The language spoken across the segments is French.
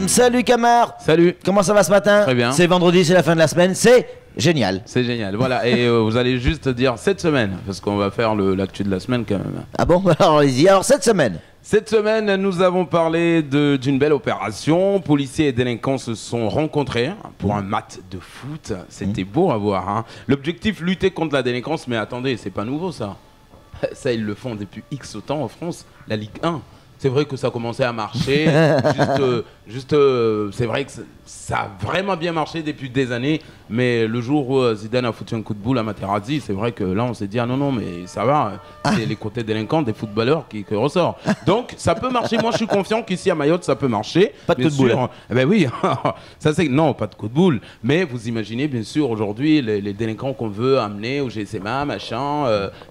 Salut Camar. Salut. Comment ça va ce matin? Très bien. C'est vendredi, c'est la fin de la semaine, c'est génial. C'est génial, voilà. Et vous allez juste dire cette semaine, parce qu'on va faire l'actu de la semaine quand même. Ah bon? Alors allez-y, alors cette semaine. Cette semaine, nous avons parlé d'une belle opération. Policiers et délinquants se sont rencontrés pour un match de foot. C'était beau à voir. Hein. L'objectif, lutter contre la délinquance. Mais attendez, c'est pas nouveau ça. Ça, ils le font depuis X temps en France, la Ligue 1. C'est vrai que ça a commencé à marcher. C'est vrai que ça a vraiment bien marché depuis des années. Mais le jour où Zidane a foutu un coup de boule à Materazzi, c'est vrai que là, on s'est dit, ah non, mais ça va. C'est les côtés délinquants des footballeurs qui ressortent. Donc, ça peut marcher. Moi, je suis confiant qu'ici à Mayotte, ça peut marcher. Pas de coup de boule. Eh ben oui, ça c'est... Non, pas de coup de boule. Mais vous imaginez, bien sûr, aujourd'hui, les délinquants qu'on veut amener au GSMA, machin,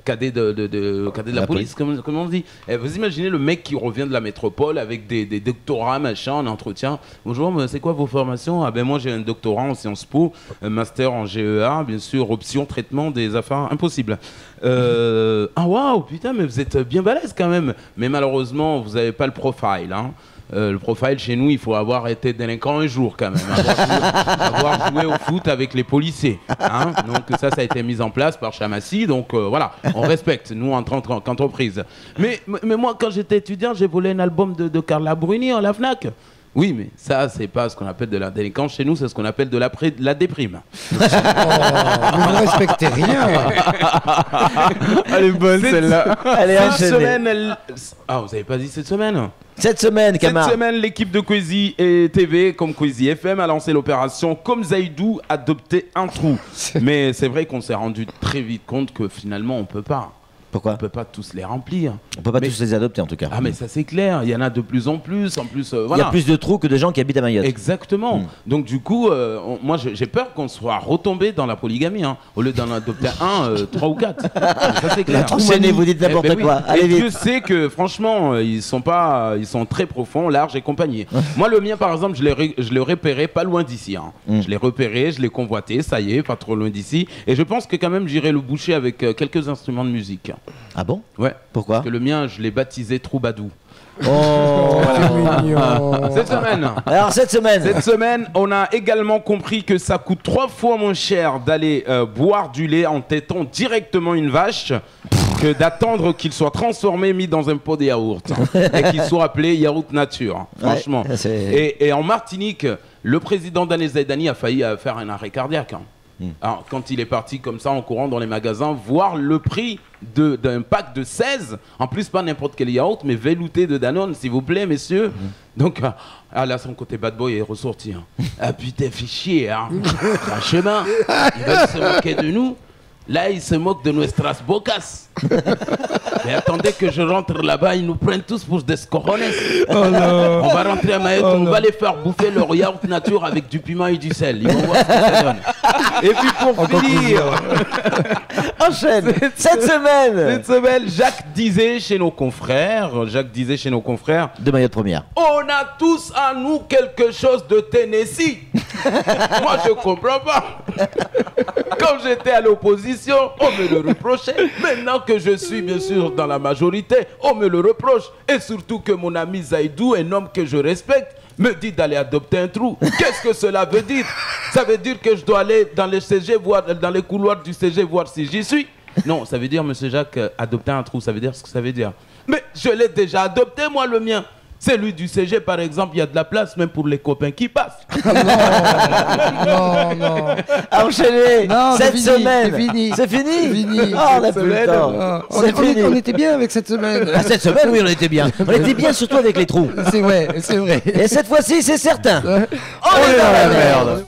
cadet de la police, comme on dit. Et vous imaginez le mec qui revient de la métropole avec des doctorats, machin, en entretien. Bonjour, mais c'est quoi vos formations? Ah ben moi, j'ai un doctorat en Sciences Po, un master en GEA, bien sûr, option traitement des affaires impossibles. Ah waouh, putain, mais vous êtes bien balèze quand même. Mais malheureusement, vous n'avez pas le profile, hein. Le profile chez nous, il faut avoir été délinquant un jour quand même, avoir joué au foot avec les policiers. Hein. Donc ça a été mis en place par Chamassi, donc voilà, on respecte, nous en tant qu'entreprise. Mais moi, quand j'étais étudiant, j'ai volé un album de Carla Bruni à la FNAC. Oui, mais ça, c'est pas ce qu'on appelle de la délinquance. Chez nous, c'est ce qu'on appelle de la déprime. Oh, vous ne respectez rien. Elle est bonne, celle-là. Elle est Cette enchaînée. semaine, Ah, vous avez pas dit cette semaine? Cette semaine, Camar. Cette semaine, l'équipe de Kwezi et TV, comme Kwezi FM, a lancé l'opération Comme Zaïdou, adopter un trou. Mais c'est vrai qu'on s'est rendu très vite compte que finalement, on peut pas. Pourquoi? On peut pas tous les remplir. On peut pas Mais- tous les adopter en tout cas. Ah mais ça c'est clair, il y en a de plus en plus, Il y voilà. a plus de trous que de gens qui habitent à Mayotte. Exactement. Donc du coup, moi j'ai peur qu'on soit retombé dans la polygamie, hein. Au lieu d'en adopter un, 3 ou 4. Ça c'est clair. Enchaînez, vous dites n'importe quoi. Allez Et vite. Dieu sait que franchement, ils sont très profonds, larges et compagnie. Moi le mien par exemple, je l'ai repéré pas loin d'ici. Hein. Je l'ai repéré, je l'ai convoité, ça y est, pas trop loin d'ici. Et je pense que quand même j'irai le boucher avec quelques instruments de musique. Ah bon? Ouais. Pourquoi? Parce que le mien, je l'ai baptisé Troubadou. Oh. C'est mignon. Cette semaine. Alors cette semaine. Cette semaine, on a également compris que ça coûte 3 fois moins cher d'aller boire du lait en tétant directement une vache que d'attendre qu'il soit transformé, mis dans un pot de yaourt et qu'il soit appelé yaourt nature. Franchement. Ouais, c'est- Et en Martinique, le président Daniel Zaidani a failli faire un arrêt cardiaque. Hein. Alors, quand il est parti comme ça en courant dans les magasins, voir le prix d'un pack de 16, en plus pas n'importe quel yaourt, mais velouté de Danone, s'il vous plaît, messieurs. Donc, là, son côté bad boy est ressorti. Hein. Ah putain, fait chier, hein. Franchement, ils veulent se moquer de nous. Là, ils se moquent de nuestras bocas. Mais attendez que je rentre là-bas, ils nous prennent tous pour des cojones. On va rentrer à Mayotte, on va les faire bouffer leur yaourt nature avec du piment et du sel. Ils vont voir ce que ça donne. Et puis pour finir, Enchaîne. Cette semaine. cette semaine, Jacques disait chez nos confrères, De Mayotte première. on a tous à nous quelque chose de Tennessee. Moi, je comprends pas. Quand j'étais à l'opposition, on me le reprochait. Maintenant que je suis bien sûr dans la majorité, on me le reproche. Et surtout que mon ami Zaïdou, un homme que je respecte, me dit d'aller adopter un trou. Qu'est-ce que cela veut dire? Ça veut dire que je dois aller dans les CG, voir, dans les couloirs du CG, voir si j'y suis? Non, ça veut dire, monsieur Jacques, adopter un trou, ça veut dire ce que ça veut dire. Mais je l'ai déjà adopté, moi, le mien. Celui du CG, par exemple, il y a de la place même pour les copains qui passent. Non, non. Enchaînez. Non, c'est Cette fini, semaine. c'est fini. C'est fini. C'est fini. Oh, on n'a plus le semaine. temps. C'est fini. On était bien avec cette semaine. Ah, cette semaine, oui, on était bien. On était bien surtout avec les trous. C'est vrai, c'est vrai. Et cette fois-ci, c'est certain. On est dans la merde.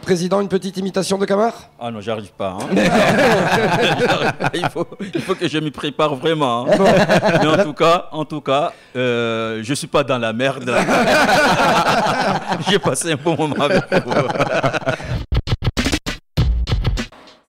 Président, une petite imitation de Camar? Ah non, j'arrive pas. Hein. il faut que je m'y prépare vraiment. Hein. Mais en tout cas, je suis pas dans la merde. J'ai passé un bon moment avec vous.